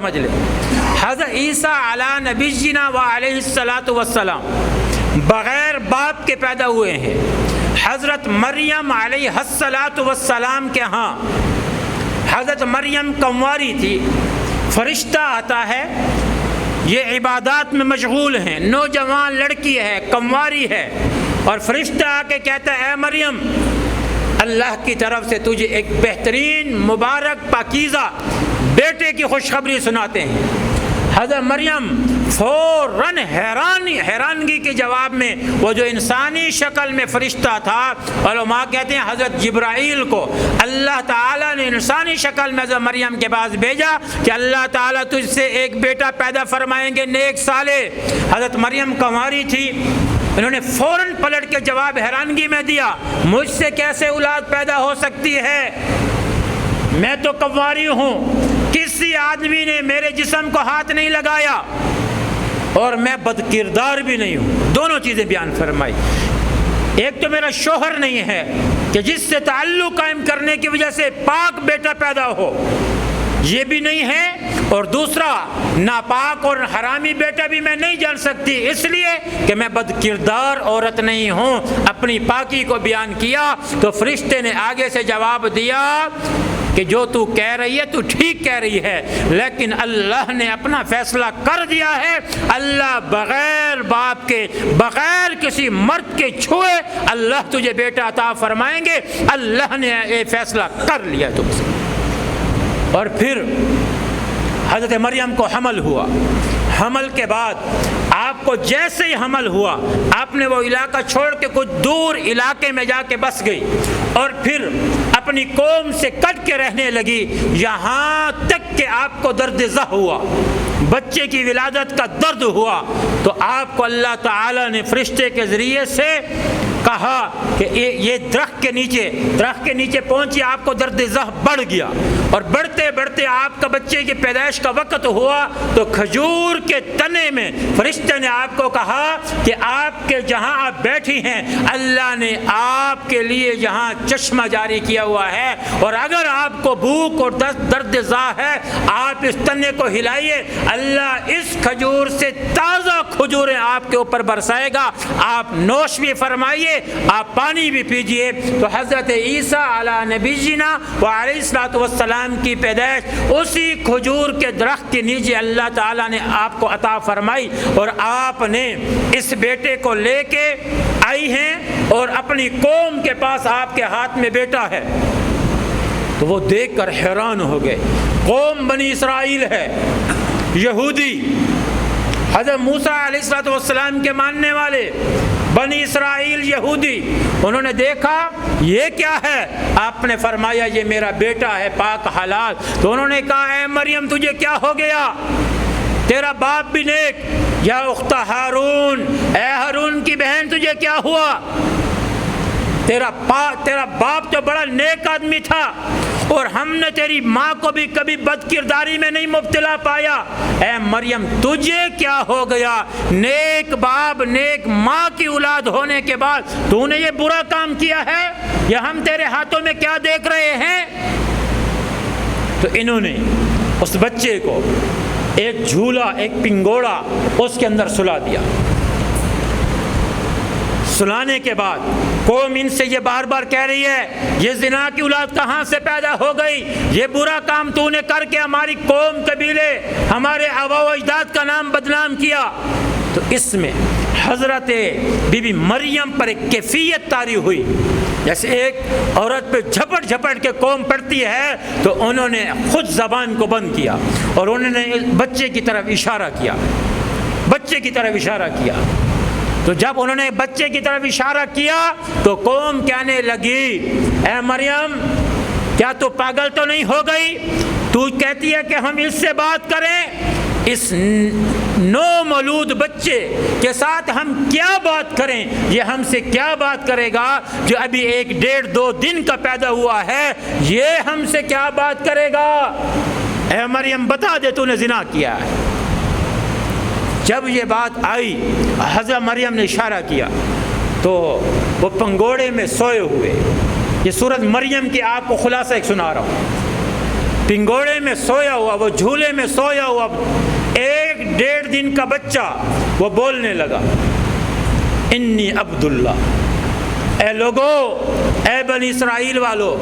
سمجھ لیں، حضرت عیسیٰ علی نبینا و علیہ الصلاۃ والسلام بغیر باپ کے پیدا ہوئے ہیں۔ حضرت مریم علیہ الصلاۃ والسلام کے ہاں حضرت مریم کنواری تھی، فرشتہ آتا ہے، یہ عبادات میں مشغول ہیں، نوجوان لڑکی ہے، کنواری ہے، اور فرشتہ آ کے کہتا ہے اے مریم، اللہ کی طرف سے تجھے ایک بہترین مبارک پاکیزہ بیٹے کی خوشخبری سناتے ہیں۔ حضرت مریم فوراً حیرانگی کے جواب میں وہ جو انسانی شکل میں فرشتہ تھا، علماء کہتے ہیں حضرت جبرائیل کو اللہ تعالیٰ نے انسانی شکل میں حضرت مریم کے پاس بھیجا کہ اللہ تعالیٰ تجھ سے ایک بیٹا پیدا فرمائیں گے نیک صالح۔ حضرت مریم کنواری تھی، انہوں نے فوراً پلٹ کے جواب حیرانگی میں دیا، مجھ سے کیسے اولاد پیدا ہو سکتی ہے، میں تو کنواری ہوں، کسی آدمی نے میرے جسم کو ہاتھ نہیں لگایا، اور میں بد کردار بھی نہیں ہوں۔ دونوں چیزیں بیان فرمائی، ایک تو میرا شوہر نہیں ہے کہ جس سے تعلق قائم کرنے کی وجہ سے پاک بیٹا پیدا ہو، یہ بھی نہیں ہے، اور دوسرا ناپاک اور حرامی بیٹا بھی میں نہیں جان سکتی، اس لیے کہ میں بد کردار عورت نہیں ہوں۔ اپنی پاکی کو بیان کیا تو فرشتے نے آگے سے جواب دیا کہ جو تو کہہ رہی ہے تو ٹھیک کہہ رہی ہے، لیکن اللہ نے اپنا فیصلہ کر دیا ہے، اللہ بغیر باپ کے، بغیر کسی مرد کے چھوئے اللہ تجھے بیٹا عطا فرمائیں گے، اللہ نے یہ فیصلہ کر لیا تم سے۔ اور پھر حضرت مریم کو حمل ہوا، حمل کے بعد آپ کو جیسے ہی حمل ہوا آپ نے وہ علاقہ چھوڑ کے کچھ دور علاقے میں جا کے بس گئی، اور پھر اپنی قوم سے کٹ کے رہنے لگی، یہاں تک کہ آپ کو درد زہ ہوا، بچے کی ولادت کا درد ہوا، تو آپ کو اللہ تعالی نے فرشتے کے ذریعے سے کہا کہ یہ درخت کے نیچے پہنچی، آپ کو درد زہ بڑھ گیا، اور بڑھتے بڑھتے آپ کا بچے کی پیدائش کا وقت ہوا تو کھجور کے تنے میں فرشتے نے آپ کو کہا کہ آپ کے جہاں آپ بیٹھی ہیں اللہ نے آپ کے لیے یہاں چشمہ جاری کیا ہوا ہے، اور اگر آپ کو بھوک اور درد زا ہے آپ اس تنے کو ہلائیے، اللہ اس کھجور سے تازہ کھجوریں آپ کے اوپر برسائے گا، آپ نوش بھی فرمائیے، آپ پانی بھی پیجئے۔ تو حضرت عیسیٰ علی نبینا و علیہ الصلوۃ والسلام کی پیدائش اسی کھجور کے درخت کے نیچے اللہ تعالیٰ نے آپ کو عطا فرمائی، اور آپ نے اس بیٹے کو لے کے آئی ہیں، اور اپنی قوم کے پاس آپ کے ہاتھ میں بیٹا ہے۔ تو وہ دیکھ کر حیران ہو گئے، قوم بنی اسرائیل ہے، یہودی، حضرت موسیٰ علیہ السلام کے ماننے والے بنی اسرائیل یہودی، انہوں نے دیکھا یہ کیا ہے، آپ نے فرمایا یہ میرا بیٹا ہے پاک حلال۔ تو انہوں نے کہا اے مریم تجھے کیا ہو گیا، تیرا باپ بھی نیک، یا اخت ہارون، اے ہارون کی بہن تجھے کیا ہوا، تیرا باپ تو بڑا نیک آدمی تھا، اور ہم نے تیری ماں کو بھی کبھی بد کرداری میں نہیں مبتلا پایا، اے مریم تجھے کیا ہو گیا، نیک باپ نیک ماں کی اولاد ہونے کے بعد تو نے یہ برا کام کیا ہے، یا ہم تیرے ہاتھوں میں کیا دیکھ رہے ہیں۔ تو انہوں نے اس بچے کو ایک جھولا، ایک پنگوڑا اس کے اندر سلا دیا۔ سلانے کے بعد قوم ان سے یہ بار بار کہہ رہی ہے یہ زنا کی اولاد کہاں سے پیدا ہو گئی، یہ برا کام تو نے کر کے ہماری قوم، قبیلے، ہمارے آبا و اجداد کا نام بدنام کیا۔ تو اس میں حضرت بی بی مریم پر ایک کیفیت طاری ہوئی، جیسے ایک عورت پہ جھپٹ جھپٹ کے قوم پڑتی ہے، تو انہوں نے خود زبان کو بند کیا اور انہوں نے بچے کی طرف اشارہ کیا، بچے کی طرف اشارہ کیا۔ تو جب انہوں نے بچے کی طرف اشارہ کیا تو قوم کہنے لگی اے مریم کیا تو پاگل تو نہیں ہو گئی، تو کہتی ہے کہ ہم اس سے بات کریں، اس نو مولود بچے کے ساتھ ہم کیا بات کریں، یہ ہم سے کیا بات کرے گا جو ابھی 1-1.5-2 دن کا پیدا ہوا ہے، یہ ہم سے کیا بات کرے گا، اے مریم بتا دے تو نے زنا کیا ہے۔ جب یہ بات آئی حضرت مریم نے اشارہ کیا تو وہ پنگوڑے میں سوئے ہوئے، یہ سورۃ مریم کی آپ کو خلاصہ ایک سنا رہا ہوں، پنگوڑے میں سویا ہوا، وہ جھولے میں سویا ہوا 1-1.5 دن کا بچہ وہ بولنے لگا، انی عبداللہ، اے لوگو، اے بنی اسرائیل والو،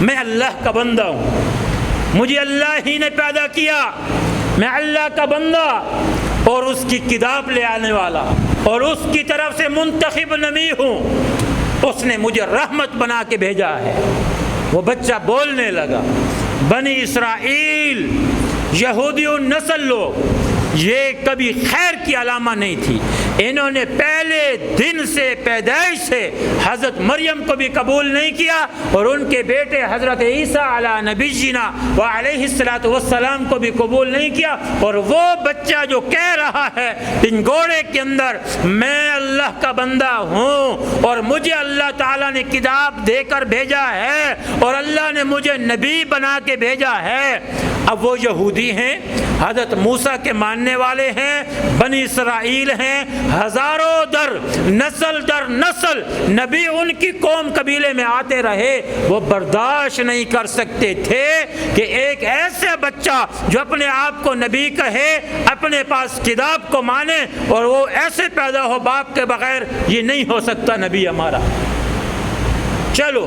میں اللہ کا بندہ ہوں، مجھے اللہ ہی نے پیدا کیا، میں اللہ کا بندہ اور اس کی کتاب لے آنے والا اور اس کی طرف سے منتخب نبی ہوں، اس نے مجھے رحمت بنا کے بھیجا ہے۔ وہ بچہ بولنے لگا۔ بنی اسرائیل، یہودی نسل لوگ، یہ کبھی خیر کی علامہ نہیں تھی، انہوں نے پہلے دن سے پیدائش سے حضرت مریم کو بھی قبول نہیں کیا اور ان کے بیٹے حضرت عیسیٰ علی نبینا و علیہ السلام کو بھی قبول نہیں کیا۔ اور وہ بچہ جو کہہ رہا ہے پنگوڑے کے اندر، میں اللہ کا بندہ ہوں اور مجھے اللہ تعالیٰ نے کتاب دے کر بھیجا ہے اور اللہ نے مجھے نبی بنا کے بھیجا ہے، اب وہ یہودی ہیں، حضرت موسیٰ کے ماننے والے ہیں، بنی اسرائیل ہیں، ہزاروں در نسل نبی ان کی قوم قبیلے میں آتے رہے، وہ برداشت نہیں کر سکتے تھے کہ ایک ایسا بچہ جو اپنے آپ کو نبی کہے، اپنے پاس کتاب کو مانے اور وہ ایسے پیدا ہو باپ کے بغیر، یہ نہیں ہو سکتا نبی ہمارا۔ چلو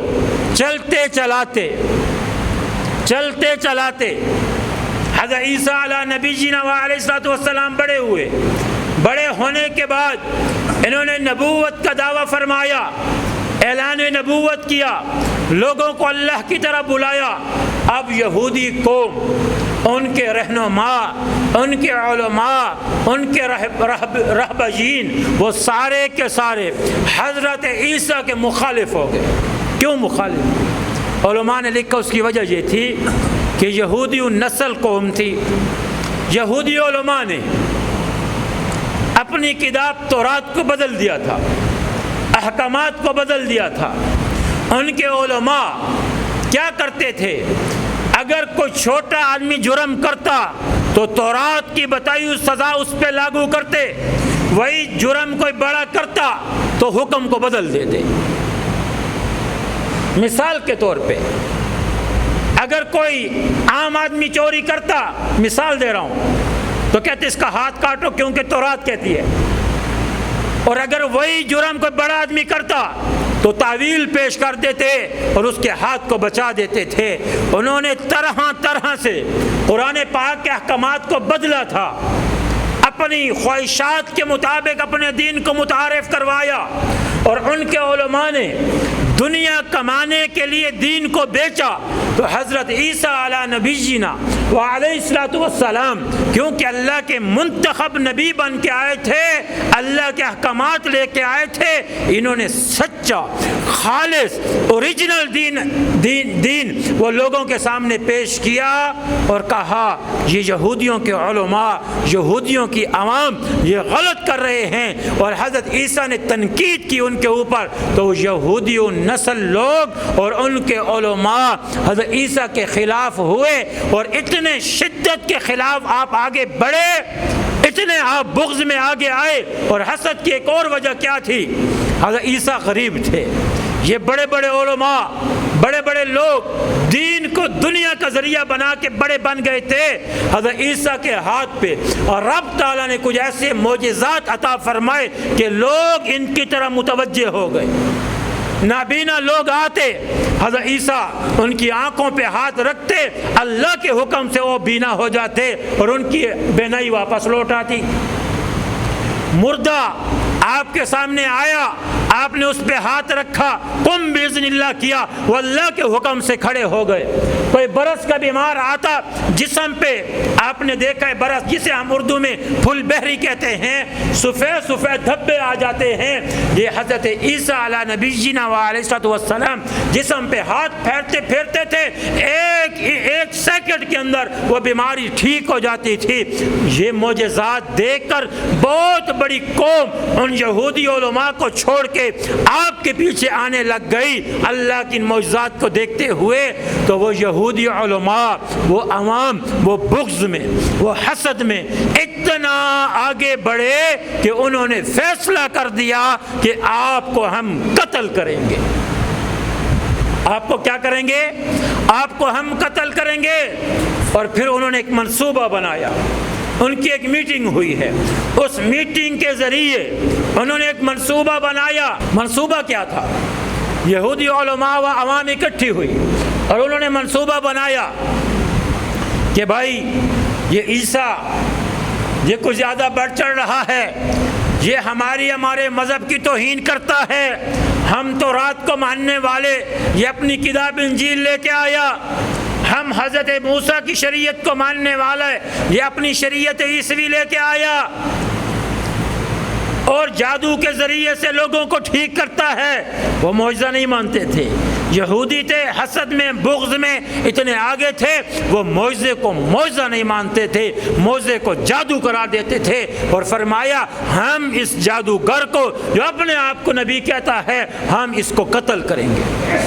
چلتے چلاتے حضرت عیسیٰ علیہ نبی جینا علیہ السلام بڑے ہوئے، بڑے ہونے کے بعد انہوں نے نبوت کا دعویٰ فرمایا، اعلان نبوت کیا، لوگوں کو اللہ کی طرف بلایا۔ اب یہودی قوم، ان کے رہنما، ان کے علماء، ان کے رہبرین، وہ سارے کے سارے حضرت عیسیٰ کے مخالف ہو گئے۔ کیوں مخالف؟ علماء نے لکھا اس کی وجہ یہ تھی کہ یہودی نسل قوم تھی، یہودی علماء نے اپنی کتاب تورات کو بدل دیا تھا، احکامات کو بدل دیا تھا۔ ان کے علماء کیا کرتے تھے؟ اگر کوئی چھوٹا آدمی جرم کرتا تو تورات کی بتائی ہوئی سزا اس پہ لاگو کرتے، وہی جرم کوئی بڑا کرتا تو حکم کو بدل دیتے۔ مثال کے طور پہ اگر کوئی عام آدمی چوری کرتا، مثال دے رہا ہوں، تو کہتے اس کا ہاتھ کاٹو کیونکہ تورات کہتی ہے، اور اگر وہی جرم کوئی بڑا آدمی کرتا تو تعویل پیش کر دیتے اور اس کے ہاتھ کو بچا دیتے تھے۔ انہوں نے طرح سے قرآن پاک کے احکامات کو بدلا تھا، اپنی خواہشات کے مطابق اپنے دین کو متعارف کروایا، اور ان کے علماء نے دنیا کمانے کے لیے دین کو بیچا۔ تو حضرت عیسیٰ علی نبینا وعلیہ السلام کیونکہ اللہ کے منتخب نبی بن کے آئے تھے، اللہ کے احکامات لے کے آئے تھے، انہوں نے سچا خالص اوریجنل دین وہ لوگوں کے سامنے پیش کیا اور کہا یہ یہودیوں کے علماء، یہودیوں کی عوام یہ غلط کر رہے ہیں، اور حضرت عیسیٰ نے تنقید کی ان کے اوپر، تو یہودی نسل لوگ اور ان کے علماء حضرت عیسیٰ کے خلاف ہوئے، اور اتنے شدت کے خلاف آپ آگے بڑھے، اتنے آپ بغض میں آگے آئے۔ اور حسد کی ایک اور وجہ کیا تھی؟ حضرت عیسیٰ غریب تھے، یہ بڑے بڑے علماء، بڑے بڑے لوگ دین کو دنیا کا ذریعہ بنا کے بڑے بن گئے تھے۔ حضرت عیسیٰ کے ہاتھ پہ اور رب تعالیٰ نے کچھ ایسے معجزات عطا فرمائے کہ لوگ ان کی طرح متوجہ ہو گئے۔ نابینا لوگ آتے، حضرت عیسیٰ ان کی آنکھوں پہ ہاتھ رکھتے، اللہ کے حکم سے وہ بینا ہو جاتے اور ان کی بینائی واپس لوٹ آتی۔ مردہ آپ کے سامنے آیا، آپ نے اس پہ ہاتھ رکھا، قم باذن اللہ کیا، وہ اللہ کے حکم سے کھڑے ہو گئے۔ کوئی برس کا بیمار آتا، جسم پہ آپ نے دیکھا ہے برس جسے ہم اردو میں پھل بہری کہتے ہیں، سفید سفید دھبے آ جاتے ہیں، یہ حضرت عیسیٰ علی نبینا علیہ السلام جسم پہ ہاتھ پھیرتے تھے، ایک سیکنڈ کے اندر وہ بیماری ٹھیک ہو جاتی تھی۔ یہ معجزات دیکھ کر بہت بڑی قوم ان یہودی علماء کو چھوڑ کے آپ کے پیچھے آنے لگ گئی اللہ کی معجزات کو دیکھتے ہوئے۔ تو وہ یہودی علماء، وہ عوام، وہ بغض میں، وہ حسد میں اتنا آگے بڑھے کہ انہوں نے فیصلہ 「 فیصلہ کر دیا کہ آپ کو ہم قتل کریں گے۔ 」آپ کو کیا کریں گے؟ آپ کو ہم قتل کریں گے۔ اور پھر انہوں نے ایک منصوبہ بنایا، ان کی ایک میٹنگ ہوئی ہے، اس میٹنگ کے ذریعے انہوں نے ایک منصوبہ بنایا۔ منصوبہ کیا تھا؟ یہودی علماء و عوام اکٹھی ہوئی اور انہوں نے منصوبہ بنایا کہ بھائی یہ عیسیٰ یہ کچھ زیادہ بڑھ چڑھ رہا ہے، یہ ہمارے مذہب کی توہین کرتا ہے، ہم تو رات کو ماننے والے، یہ اپنی کتاب انجیل لے کے آیا، ہم حضرت موسیٰ کی شریعت کو ماننے والے، یہ اپنی شریعت عیسوی لے کے آیا اور جادو کے ذریعے سے لوگوں کو ٹھیک کرتا ہے۔ وہ معجزہ نہیں مانتے تھے، یہودی تھے، حسد میں بغض میں اتنے آگے تھے، وہ معجزے کو معجزہ نہیں مانتے تھے، معجزے کو جادو قرار دیتے تھے۔ اور فرمایا ہم اس جادوگر کو جو اپنے آپ کو نبی کہتا ہے، ہم اس کو قتل کریں گے۔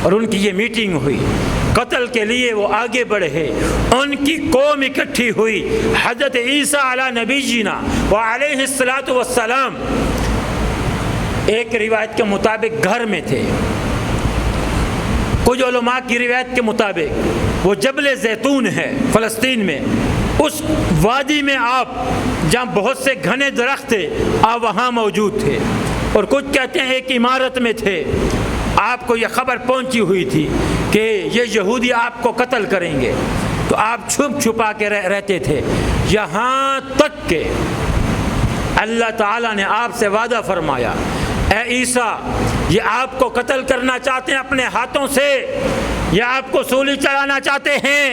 اور ان کی یہ میٹنگ ہوئی، قتل کے لیے وہ آگے بڑھے، ان کی قوم اکٹھی ہوئی۔ حضرت عیسیٰ علی نبینا وعلیہ الصلاۃ والسلام ایک روایت کے مطابق گھر میں تھے، کچھ علماء کی روایت کے مطابق وہ جبل زیتون ہے فلسطین میں، اس وادی میں آپ جہاں بہت سے گھنے درخت تھے آپ وہاں موجود تھے، اور کچھ کہتے ہیں ایک عمارت میں تھے۔ آپ کو یہ خبر پہنچی ہوئی تھی کہ یہ یہودی آپ کو قتل کریں گے، تو آپ چھپ چھپا کے رہتے تھے، یہاں تک کہ اللہ تعالیٰ نے آپ سے وعدہ فرمایا، اے عیسیٰ یہ آپ کو قتل کرنا چاہتے ہیں اپنے ہاتھوں سے، یا آپ کو سولی چڑھانا چاہتے ہیں،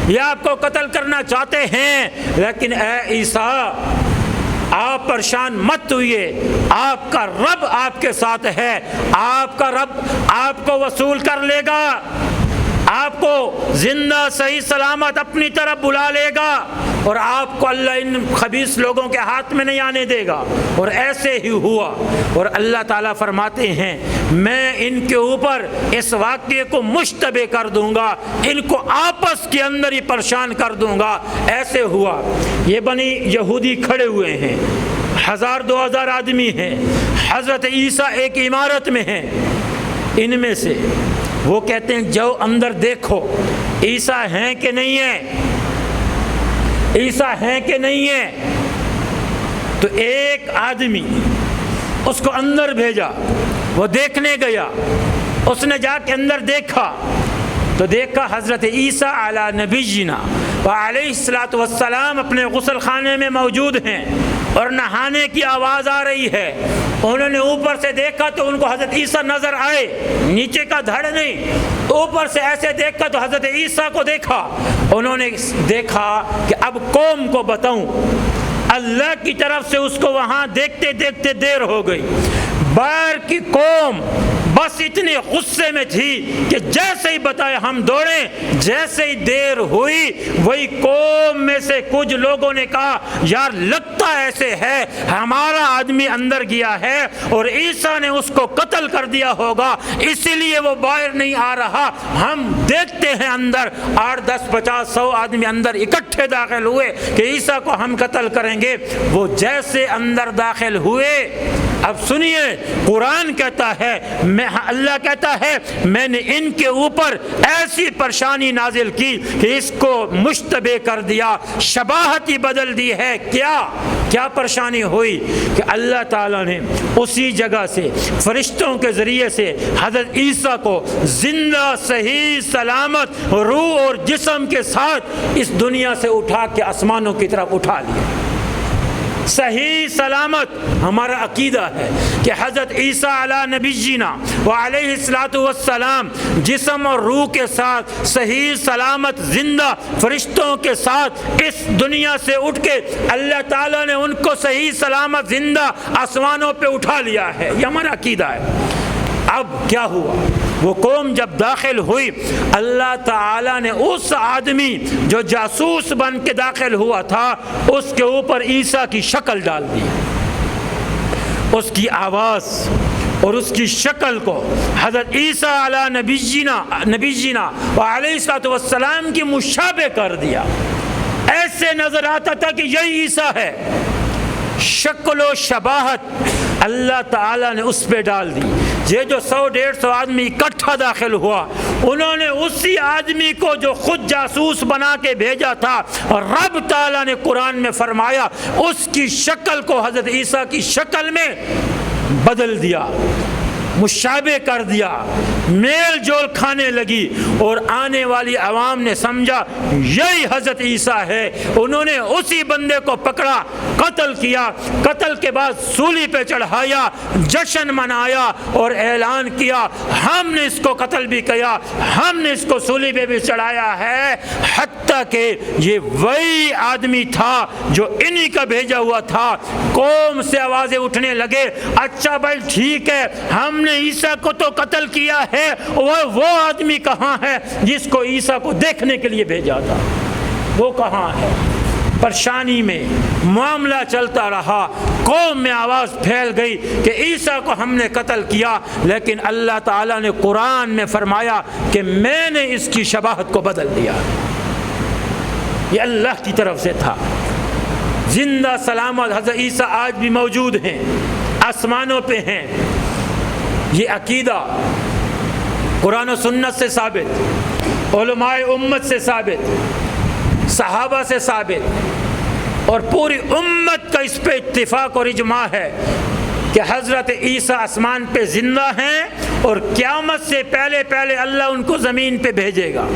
یا آپ کو قتل کرنا چاہتے ہیں، لیکن اے عیسیٰ آپ پریشان مت ہوئیے، آپ کا رب آپ کے ساتھ ہے، آپ کا رب آپ کو وصول کر لے گا، آپ کو زندہ صحیح سلامت اپنی طرف بلا لے گا، اور آپ کو اللہ ان خبیث لوگوں کے ہاتھ میں نہیں آنے دے گا۔ اور ایسے ہی ہوا، اور اللہ تعالیٰ فرماتے ہیں میں ان کے اوپر اس واقعے کو مشتبہ کر دوں گا، ان کو آپس کے اندر ہی پریشان کر دوں گا۔ ایسے ہوا، یہ بنی یہودی کھڑے ہوئے ہیں، 1000-2000 آدمی ہیں، حضرت عیسیٰ ایک عمارت میں ہیں، ان میں سے وہ کہتے ہیں جو اندر دیکھو عیسیٰ ہیں کہ نہیں ہیں، عیسیٰ ہیں کہ نہیں ہیں۔ تو ایک آدمی اس کو اندر بھیجا، وہ دیکھنے گیا، اس نے جا کے اندر دیکھا تو دیکھا حضرت عیسیٰ علی نبینا وعلیہ الصلاۃ والسلام اپنے غسل خانے میں موجود ہیں اور نہانے کی آواز آ رہی ہے۔ انہوں نے اوپر سے دیکھا تو ان کو حضرت عیسیٰ نظر آئے، نیچے کا دھڑ نہیں، اوپر سے ایسے دیکھا تو حضرت عیسیٰ کو دیکھا۔ انہوں نے دیکھا کہ اب قوم کو بتاؤں، اللہ کی طرف سے اس کو وہاں دیکھتے دیکھتے دیر ہو گئی۔ باہر کی قوم بس اتنے غصے میں تھی کہ جیسے ہی بتایا ہم دوڑیں، جیسے ہی دیر ہوئی وہی قوم میں سے کچھ لوگوں نے کہا یار لگتا ایسے ہے ہمارا آدمی اندر گیا ہے اور عیسیٰ نے اس کو قتل کر دیا ہوگا، اسی لیے وہ باہر نہیں آ رہا، ہم دیکھتے ہیں اندر۔ 8, 10, 50, 100 آدمی اندر اکٹھے داخل ہوئے کہ عیسیٰ کو ہم قتل کریں گے۔ وہ جیسے اندر داخل ہوئے، اب سنیے قرآن کہتا ہے، اللہ کہتا ہے میں نے ان کے اوپر ایسی پریشانی نازل کی کہ اس کو مشتبہ کر دیا، شباہت ہی بدل دی ہے۔ کیا پریشانی ہوئی کہ اللہ تعالیٰ نے اسی جگہ سے فرشتوں کے ذریعے سے حضرت عیسیٰ کو زندہ صحیح سلامت روح اور جسم کے ساتھ اس دنیا سے اٹھا کے آسمانوں کی طرف اٹھا لیا۔ صحیح سلامت ہمارا عقیدہ ہے کہ حضرت عیسیٰ علی نبینا وعلیہ الصلاۃ والسلام جسم اور روح کے ساتھ صحیح سلامت زندہ فرشتوں کے ساتھ اس دنیا سے اٹھ کے اللہ تعالیٰ نے ان کو صحیح سلامت زندہ آسمانوں پہ اٹھا لیا ہے، یہ ہمارا عقیدہ ہے۔ اب کیا ہوا، وہ قوم جب داخل ہوئی، اللہ تعالیٰ نے اس آدمی جو جاسوس بن کے داخل ہوا تھا اس کے اوپر عیسیٰ کی شکل ڈال دی، اس کی آواز اور اس کی شکل کو حضرت عیسیٰ علی نبینا وعلیہ الصلوۃ والسلام کی مشابہ کر دیا، ایسے نظر آتا تھا کہ یہی عیسیٰ ہے۔ شکل و شباہت اللہ تعالیٰ نے اس پہ ڈال دی، یہ جو 100-150 آدمی اکٹھا داخل ہوا، انہوں نے اسی آدمی کو جو خود جاسوس بنا کے بھیجا تھا، رب تعالیٰ نے قرآن میں فرمایا اس کی شکل کو حضرت عیسیٰ کی شکل میں بدل دیا، مشابہ کر دیا، میل جول کھانے لگی، اور آنے والی عوام نے سمجھا یہی حضرت عیسیٰ ہے۔ انہوں نے اسی بندے کو پکڑا، قتل کیا، قتل کے بعد سولی پہ چڑھایا، جشن منایا اور اعلان کیا ہم نے اس کو قتل بھی کیا، ہم نے اس کو سولی پہ بھی چڑھایا ہے، حتیٰ کہ یہ وہی آدمی تھا جو انہی کا بھیجا ہوا تھا۔ قوم سے آوازیں اٹھنے لگے، اچھا بھائی ٹھیک ہے، ہم نے عیسیٰ کو تو قتل کیا ہے، وہ آدمی کہاں ہے جس کو عیسیٰ کو دیکھنے کے لیے بھیجا تھا، وہ کہاں ہے؟ پریشانی میں معاملہ چلتا رہا، قوم میں آواز پھیل گئی کہ عیسیٰ کو ہم نے قتل کیا، لیکن اللہ تعالیٰ نے قرآن میں فرمایا کہ میں نے اس کی شباہت کو بدل دیا۔ یہ اللہ کی طرف سے تھا۔ زندہ سلامت حضرت عیسیٰ آج بھی موجود ہیں، آسمانوں پہ ہیں۔ یہ عقیدہ قرآن و سنت سے ثابت، علماء امت سے ثابت، صحابہ سے ثابت، اور پوری امت کا اس پہ اتفاق اور اجماع ہے کہ حضرت عیسیٰ آسمان پہ زندہ ہیں اور قیامت سے پہلے اللہ ان کو زمین پہ بھیجے گا۔